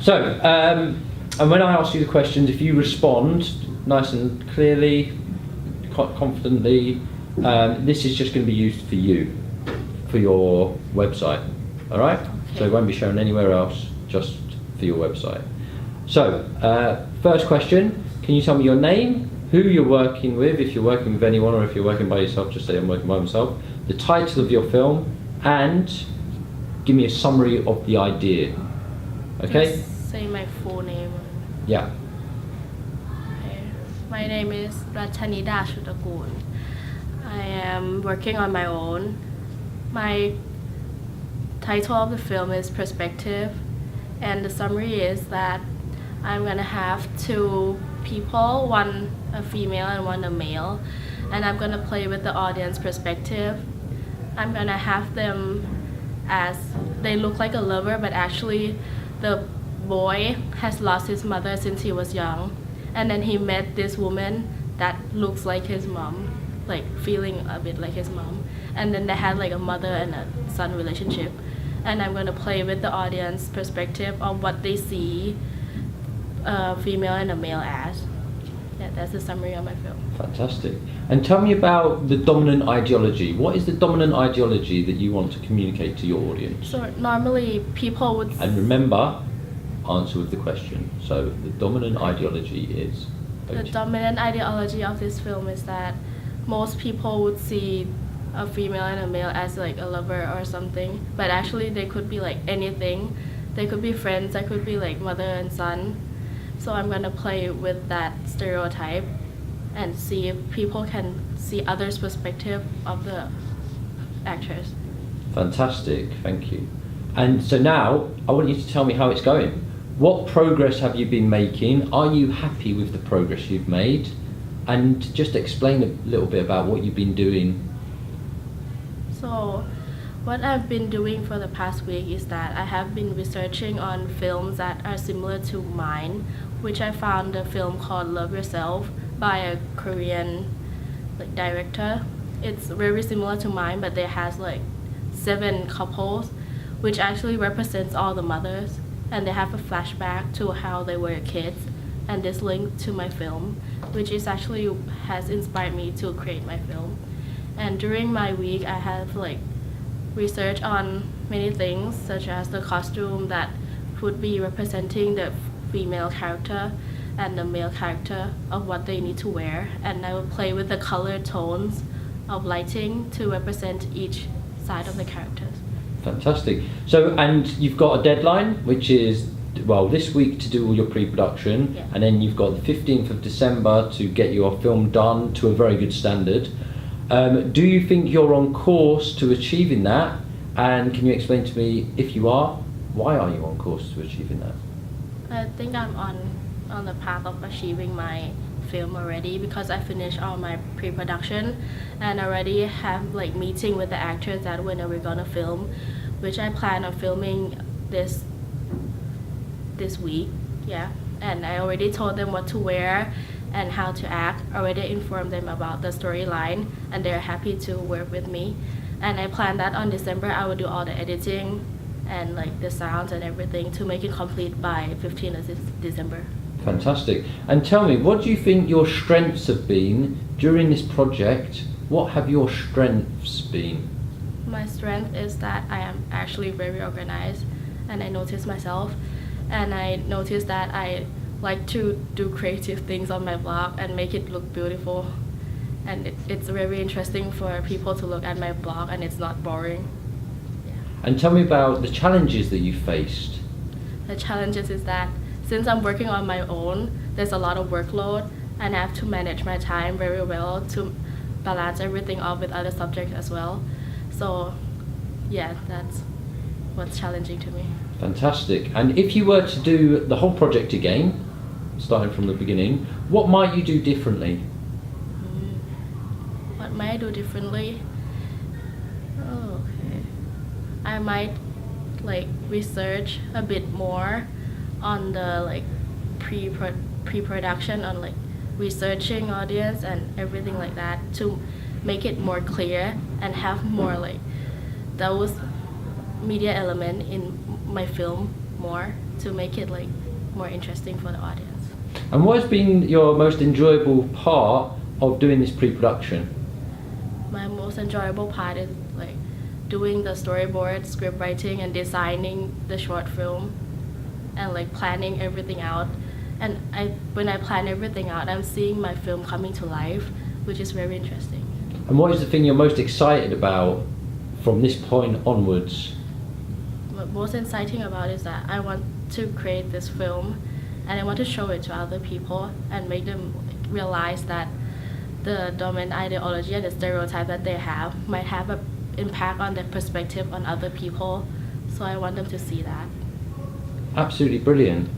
So, and when I ask you the questions, if you respond nice and clearly, confidently, this is just going to be used for you, for your website. All right? Okay. So it won't be shown anywhere else, just for your website. So, first question, can you tell me your name, who you're working with, if you're working with anyone, or if you're working by yourself, just say I'm working by myself, the title of your film, and give me a summary of the idea. Okay? Just say my full name. Yeah. Okay. My name is Ratchanida Shutakul. I am working on my own. My title of the film is Perspective, and the summary is that I'm gonna have two people, one a female and one a male, and I'm gonna play with the audience perspective. I'm gonna have them as they look like a lover, but actually the boy has lost his mother since he was young, and then he met this woman that looks like his mom, like feeling a bit like his mom, and then they had like a mother and a son relationship, and I'm going to play with the audience perspective of what they see a female and a male as. Yeah, that's the summary of my film. Fantastic. And tell me about the dominant ideology. What is the dominant ideology that you want to communicate to your audience? So normally people would And remember, answer with the question. So the dominant ideology is... The dominant ideology of this film is that most people would see a female and a male as like a lover or something, but actually they could be like anything. They could be friends, they could be like mother and son. So I'm gonna play with that stereotype and see if people can see others' perspective of the actors. Fantastic, thank you. And so now, I want you to tell me how it's going. What progress have you been making? Are you happy with the progress you've made? And just explain a little bit about what you've been doing. So what I've been doing for the past week is that I have been researching on films that are similar to mine, which I found a film called Love Yourself by a Korean director. It's very similar to mine, but it has like 7 couples, which actually represents all the mothers, and they have a flashback to how they were kids, and this linked to my film, which is actually has inspired me to create my film. And during my week, I have like research on many things, such as the costume that would be representing the female character and the male character of what they need to wear, and I will play with the color tones of lighting to represent each side of the characters. Fantastic. So, and you've got a deadline, which is, well, this week to do all your pre-production, Yeah. and then you've got the 15th of December to get your film done to a very good standard. Do you think you're on course to achieving that? And can you explain to me, if you are, why are you on course to achieving that? I think I'm on the path of achieving my film already, because I finished all my pre-production and already have like meeting with the actors that when we're gonna film, which I plan on filming this week. Yeah, and I already told them what to wear and how to act. Already informed them about the storyline, and they're happy to work with me. And I plan that on December I will do all the editing and like the sounds and everything to make it complete by 15th of December. Fantastic. And tell me, what do you think your strengths have been during this project? What have your strengths been? My strength is that I am actually very organized, and I notice myself, and I notice that I like to do creative things on my blog and make it look beautiful, and it's very interesting for people to look at my blog, and it's not boring. Yeah. And tell me about the challenges that you faced. The challenges is that since I'm working on my own, there's a lot of workload, and I have to manage my time very well to balance everything off with other subjects as well. So yeah, that's what's challenging to me. Fantastic. And if you were to do the whole project again, starting from the beginning, what might you do differently? What might I do differently? Oh, okay. I might like research a bit more on the like pre-production, on like researching audience and everything like that, to make it more clear and have more like those media element in my film more, to make it like more interesting for the audience. And what has been your most enjoyable part of doing this pre-production? My most enjoyable part is like doing the storyboard, script writing, and designing the short film, and like planning everything out. And when I plan everything out, I'm seeing my film coming to life, which is very interesting. And what is the thing you're most excited about from this point onwards? What most exciting about is that I want to create this film, and I want to show it to other people and make them realize that the dominant ideology and the stereotype that they have might have an impact on their perspective on other people. So I want them to see that. Absolutely brilliant.